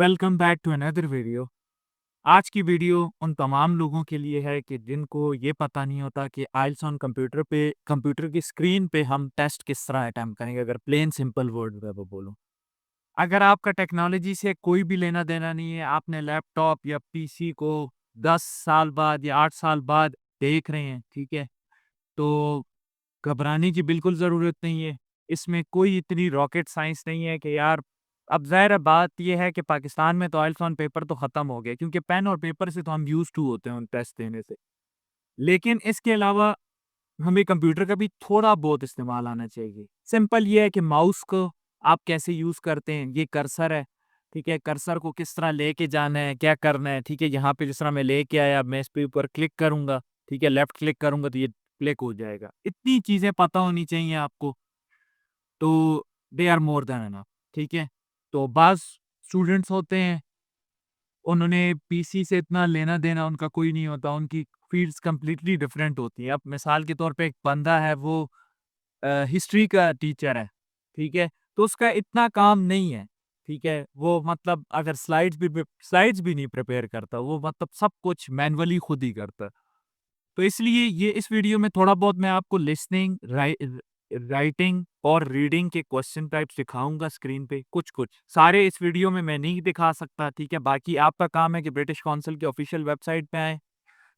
Welcome back to another video. आज की video उन तमाम लोगों के लिए है कि जिनको ये पता नहीं होता कि आइल्स ऑन कंप्यूटर की स्क्रीन पे हम टेस्ट किस तरह अटेम्प्ट करेंगे। अगर प्लेन सिंपल वर्ड में वो बोलूं, अगर आपका टेक्नोलॉजी से कोई भी लेना देना नहीं है, आपने लैपटॉप या पीसी को 10 साल बाद या 8 साल बाद देख रहे हैं, ठीक है, तो घबराने की बिल्कुल ज़रूरत नहीं है। इसमें कोई इतनी रॉकेट साइंस नहीं है कि यार, अब ज़ाहिर है बात ये है कि पाकिस्तान में तो आइल्स ऑन पेपर तो ख़त्म हो गया, क्योंकि पेन और पेपर से तो हम यूज़ टू होते हैं उन टेस्ट देने से। लेकिन इसके अलावा हमें कंप्यूटर का भी थोड़ा बहुत इस्तेमाल आना चाहिए। सिंपल ये है कि माउस को आप कैसे यूज़ करते हैं, ये कर्सर है, ठीक है? कर्सर को किस तरह लेके जाना है, क्या करना है, ठीक है? यहाँ पे जिस तरह मैं लेके आया, मैं इस पे ऊपर क्लिक करूँगा, ठीक है? लेफ्ट क्लिक करूँगा तो ये क्लिक हो जाएगा। इतनी चीज़ें पता होनी चाहिए आपको, तो they are more than enough, ठीक है? तो बाज़ स्टूडेंट्स होते हैं, उन्होंने पीसी से इतना लेना-देना उनका कोई नहीं होता, उनकी फ़ील्ड्स कंप्लीटली डिफरेंट होती हैं। अब मिसाल के तौर पे एक बंदा है, वो हिस्ट्री का टीचर है, ठीक है? तो उसका इतना काम नहीं है, ठीक है? वो मतलब अगर स्लाइड्स भी नहीं प्रिपेयर करता, वो मतलब सब कुछ मैनुअली खुद ही करता है। तो इसलिए ये इस वीडियो में थोड़ा बहुत मैं आपको लिसनिंग, राइटिंग और रीडिंग के क्वेश्चन टाइप्स दिखाऊँगा स्क्रीन पे, कुछ-कुछ। सारे इस वीडियो में मैं नहीं दिखा सकता, ठीक है? बाकी आपका काम है कि ब्रिटिश काउंसिल की ऑफ़िशियल वेबसाइट पे आएँ।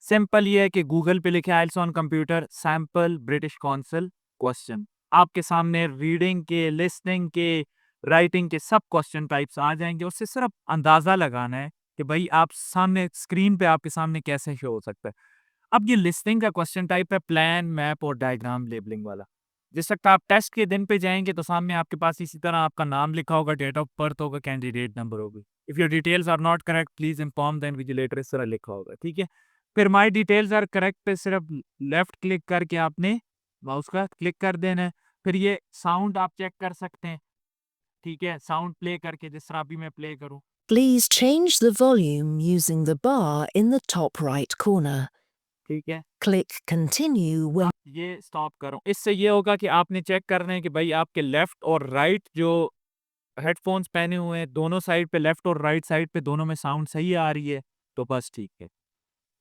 सिंपल ये है कि गूगल पे लिखें IELTS on computer sample British Council question. आपके सामने रीडिंग के, लिसनिंग के, राइटिंग के सब क्वेश्चन टाइप्स आ जाएँगे। उससे सिर्फ अंदाज़ा लगाना है कि भई आप सामने स्क्रीन पे आपके सामने कैसे शो हो सकता है। अब ये लिस्टिंग का क्वेश्चन टाइप है प्लान, मैप और डायग्राम लेबलिंग वाला। जिस वक़्त आप टेस्ट के दिन पे जाएँगे तो सामने आपके पास इसी तरह आपका नाम लिखा होगा, डेट ऑफ बर्थ होगा, कैंडिडेट नंबर होगी। If your details are not correct please inform the invigilator, इस तरह लिखा होगा, ठीक है? फिर माय डिटेल्स आर करेक्ट पे सिर्फ लेफ्ट क्लिक करके आपने माउस का क्लिक कर देना है। फिर ये साउंड आप चेक कर सकते हैं, ठीक है? साउंड प्ले करके जिस तरह अभी मैं प्ले करूँ। Please change the volume using the bar in the top right corner. ठीक है? Click Continue when अब ये स्टॉप करो। इससे ये होगा कि आपने चेक करना है कि भाई आपके लेफ्ट और राइट जो हेडफ़ोन्स पहने हुए हैं, दोनों साइड पे लेफ्ट और राइट साइड पे दोनों में साउंड सही आ रही है, तो बस ठीक है।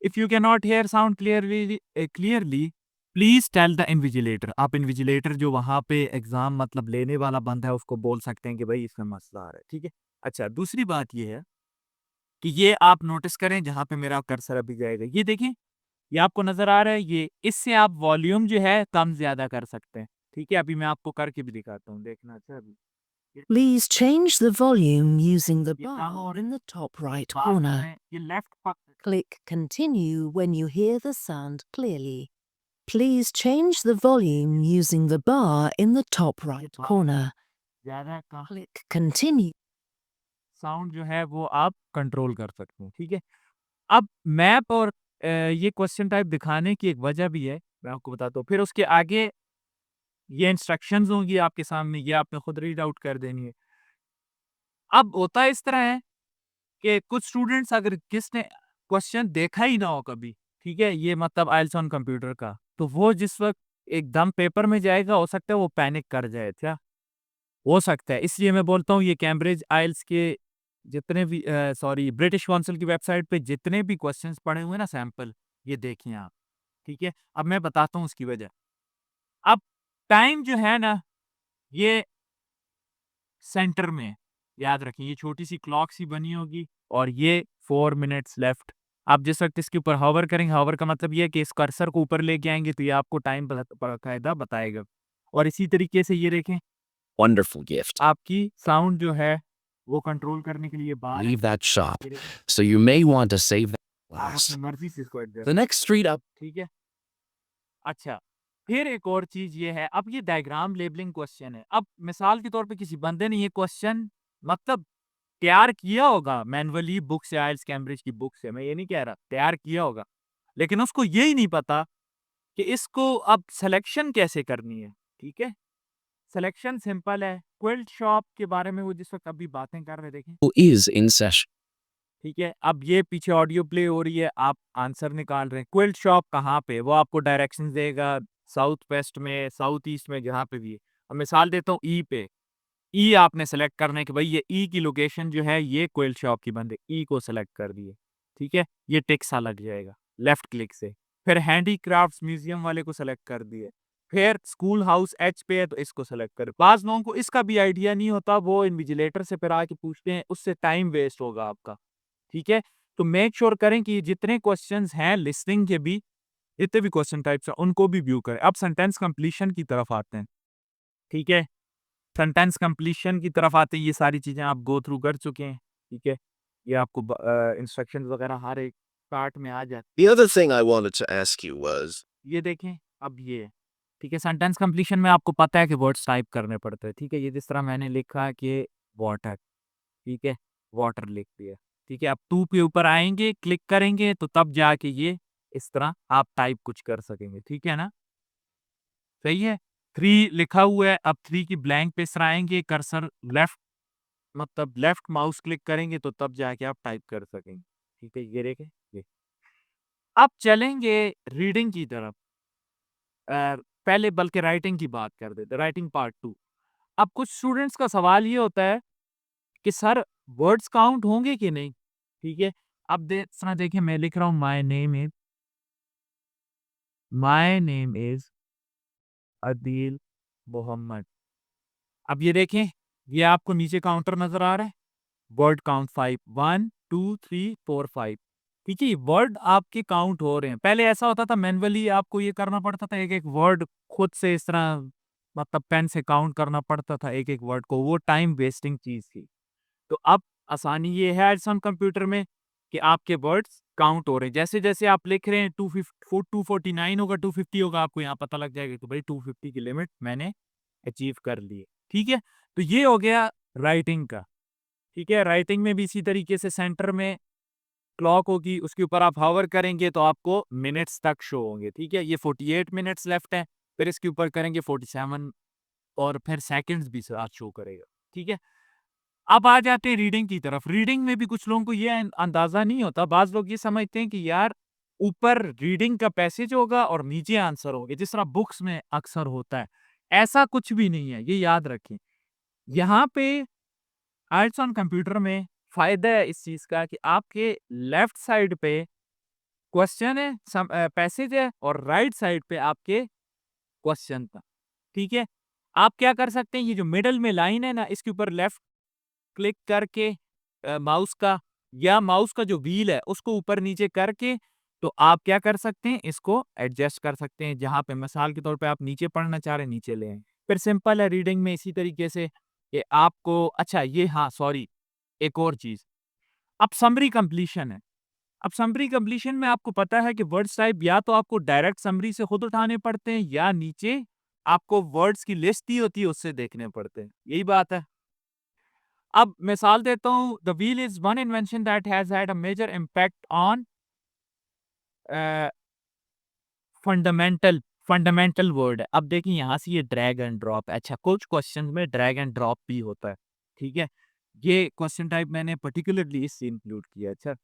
If you can not hear sound clearly please tell the invigilator. आप इन्विजिलेटर जो वहाँ पे एग्ज़ाम मतलब लेने वाला बंदा है उसको बोल सकते हैं कि भाई इसमें मसला आ रहा है, ठीक है? अच्छा, दूसरी बात ये है कि ये आप नोटिस करें जहाँ पे मेरा कर्सर अभी जाएगा, ये देखें, ये आपको नज़र आ रहा है ये, इससे आप वॉल्यूम जो है कम-ज़्यादा कर सकते हैं, ठीक है? अभी मैं आपको करके भी दिखाता हूँ, देखना अच्छा अभी। ये Please change the volume using the ये कम bar और in the top right बात कर रहे corner. हैं, ये लेफ्ट प Click Continue when you hear the sound clearly. Please change the volume using the bar in the top ये right बात corner. ज़्यादा का Click Continue. साउंड जो है वो आप कंट्रोल कर सकते हैं, ठीक है? अब मैप और ये क्वेश्चन टाइप दिखाने की एक वजह भी है, मैं आपको बताता हूँ। फिर उसके आगे ये इंस्ट्रक्शंस होंगी आपके सामने, ये आपने खुद रीड आउट कर देनी है। अब होता इस तरह है कि कुछ स्टूडेंट्स अगर किसने क्वेश्चन देखा ही ना हो कभी, ठीक है? ये मतलब आइल्स ऑन कंप्यूटर का, तो वो जिस वक़्त एकदम पेपर में जाएगा, हो सकता है वो पैनिक कर जाए, क्या? हो सकता है। इसलिए मैं बोलता हूँ ये कैम्ब्रिज आइल्स के जितने भी सॉरी ब्रिटिश काउंसिल की वेबसाइट पे जितने भी क्वेश्चंस पड़े हुए हैं ना सैंपल, ये देखिए आप, ठीक है? अब मैं बताता हूँ उसकी वजह। अब टाइम जो है ना, ये सेंटर में है, याद रखिए ये छोटी-सी क्लॉक सी बनी होगी और ये 4 मिनट्स लेफ्ट। आप जिस वक़्त इसके ऊपर हॉवर करेंगे, हॉवर का मतलब ये है कि इस कर्सर को ऊपर लेके आएँगे तो ये आपको टाइम बाकायदा बताएगा। और इसी तरीके से ये देखें, Wonderful gift. आपकी साउंड जो है वो कंट्रोल करने के लिए बार है। Leave that shop. ये देखें, So you may want to save that आप last. अपनी मर्ज़ी से इसको adjust, The next street up. ठीक है? अच्छा, फिर एक और चीज़ ये है, अब ये डायग्राम लेबलिंग क्वेश्चन है। अब मिसाल के तौर पे किसी बंदे ने ये क्वेश्चन मतलब तैयार किया होगा मैन्युअली बुक से, आइल्स कैम्ब्रिज की बुक से, मैं ये नहीं कह रहा, तैयार किया होगा। लेकिन उसको ये ही नहीं पता कि इसको अब सिलेक्शन कैसे करनी है, ठीक है? सिलेक्शन सिंपल है, क्विल्ट शॉप के बारे में वो जिस वक़्त अभी बातें कर रहे देखें, Is in session. ठीक है? अब ये पीछे ऑडियो प्ले हो रही है, आप आंसर निकाल रहे हैं। क्विल्ट शॉप कहाँ पे है? वो आपको डायरेक्शंस देगा, साउथ वेस्ट में, साउथ ईस्ट में, जहाँ पे भी है। अब मिसाल देता हूँ ई पे। ई आपने सेलेक्ट करना है कि भाई ये ई की लोकेशन जो है ये क्विल शॉप की बंद है, ई को सेलेक्ट कर दिए, ठीक है, ये टिक सा लग जाएगा लेफ्ट क्लिक से। फिर हैंडीक्राफ्ट्स म्यूजियम वाले को सेलेक्ट कर दिए, फिर स्कूल हाउस एच पे है तो इसको सेलेक्ट कर। बाज लोगों को इसका भी आइडिया नहीं होता, वो इन्विजिलेटर से फिर आके पूछते हैं, उससे टाइम वेस्ट होगा आपका, ठीक है। तो मेक श्योर करें कि जितने क्वेश्चंस हैं लिसनिंग के भी, जितने भी क्वेश्चन टाइप्स हैं उनको भी व्यू करें। अब सेंटेंस कंप्लीशन की तरफ आते हैं, ठीक है। सेंटेंस कंप्लीशन की तरफ आते हैं, ये सारी चीजें आप गो थ्रू कर चुके हैं, ठीक है। ये आपको इंस्ट्रक्शंस वगैरह हर एक पार्ट में आ जाते The other thing I wanted to ask you was, हैं। ये देखें, अब ये है, ठीक है। सेंटेंस कंप्लीशन में आपको पता है कि वर्ड्स टाइप करने पड़ते हैं, ठीक है। ये जिस तरह मैंने लिखा कि वाटर, ठीक है, वाटर लिख दिया, ठीक है। अब टू के ऊपर आएंगे, क्लिक करेंगे तो तब जाके ये इस तरह आप टाइप कुछ कर सकेंगे, ठीक है ना, सही है। 3 लिखा हुआ है, अब 3 की ब्लैंक पे सराएंगे, कर्सर लेफ्ट मतलब लेफ्ट माउस क्लिक करेंगे तो तब जाके आप टाइप कर सकेंगे, ठीक है। ये देखें, ये अब चलेंगे रीडिंग की तरफ। पहले बल्कि राइटिंग की बात कर देते, राइटिंग पार्ट 2। अब कुछ स्टूडेंट्स का सवाल ये होता है कि सर वर्ड्स काउंट होंगे कि नहीं, ठीक है। अब देखिए मैं लिख रहा हूँ my name is Adeel Mohammed. अब ये देखें, ये आपको नीचे काउंटर नजर आ रहा है, वर्ड काउंट 5, 1 2 3 4 5, ठीक है। वर्ड आपके काउंट हो रहे हैं। पहले ऐसा होता था मैनुअली आपको ये करना पड़ता था, एक एक वर्ड खुद से इस तरह मतलब पेन से काउंट करना पड़ता था एक एक वर्ड को, वो टाइम वेस्टिंग चीज थी। तो अब आसानी ये है एडसन कंप्यूटर में कि आपके वर्ड्स काउंट हो रहे हैं। जैसे जैसे आप लिख रहे हैं 249 होगा, 250 होगा, आपको यहाँ पता लग जाएगा कि भाई 250 की लिमिट मैंने अचीव कर ली है, ठीक है। तो ये हो गया राइटिंग का, ठीक है। राइटिंग में भी इसी तरीके से सेंटर में क्लॉक होगी, उसके ऊपर आप हावर करेंगे तो आपको मिनट्स तक शो होंगे, ठीक है। ये 48 मिनट्स लेफ्ट है, फिर इसके ऊपर करेंगे 47 और फिर सेकंड्स भी साथ शो करेगा, ठीक है। अब आ जाते हैं रीडिंग की तरफ। रीडिंग में भी कुछ लोगों को ये अंदाजा नहीं होता, बाज लोग ये समझते हैं कि यार ऊपर रीडिंग का पैसेज होगा और नीचे आंसर होंगे, जिस तरह बुक्स में अक्सर होता है। ऐसा कुछ भी नहीं है, ये याद रखें। यहाँ पे आइल्स ऑन कंप्यूटर में फायदा है इस चीज का कि आपके लेफ्ट साइड पे क्वेश्चन है, पैसेज है, और राइट साइड पे आपके क्वेश्चन था, ठीक है। आप क्या कर सकते हैं, ये जो मिडल में लाइन है ना, इसके ऊपर लेफ्ट क्लिक करके माउस का या माउस का जो व्हील है उसको ऊपर नीचे करके तो आप क्या कर सकते हैं, इसको एडजस्ट कर सकते हैं। जहां पे मिसाल के तौर पे आप नीचे पढ़ना चाह रहे हैं, नीचे ले आए। फिर सिंपल है रीडिंग में इसी तरीके से कि आपको अच्छा ये हाँ सॉरी एक और चीज, अब समरी कंप्लीशन है। अब समरी कंप्लीशन में आपको पता है कि वर्ड्स टाइप या तो आपको डायरेक्ट समरी से खुद उठाने पड़ते हैं या नीचे आपको वर्ड्स की लिस्ट दी होती है उससे देखने पड़ते हैं, यही बात है। अब मिसाल देता हूँ, the wheel is one invention that has had a major impact on fundamental fundamental world है। अब देखिए यहाँ से ये ड्रैग एंड ड्रॉप, अच्छा कुछ क्वेश्चन में ड्रैग एंड ड्रॉप भी होता है, ठीक है। ये क्वेश्चन टाइप मैंने पर्टिकुलरली इससे इंक्लूड किया। अच्छा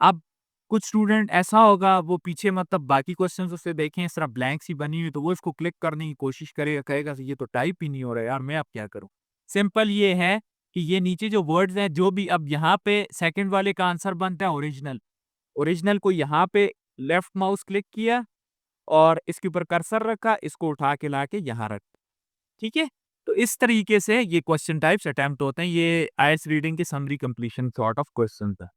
अब कुछ स्टूडेंट ऐसा होगा वो पीछे मतलब बाकी क्वेश्चन उससे देखें इस तरह ब्लैंक सी बनी हुई, तो वो इसको क्लिक करने की कोशिश करेगा, कहेगा ये तो टाइप ही नहीं हो रहा है यार, मैं अब क्या करूं। सिंपल ये है कि ये नीचे जो वर्ड्स हैं जो भी, अब यहाँ पे सेकंड वाले का आंसर बनता है ओरिजिनल। ओरिजिनल को यहाँ पे लेफ्ट माउस क्लिक किया और इसके ऊपर कर्सर रखा, इसको उठा के ला के यहाँ रख, ठीक है। तो इस तरीके से ये क्वेश्चन टाइप्स अटेम्प्ट होते हैं। ये आईएलटीएस रीडिंग के summary completion sort of question था।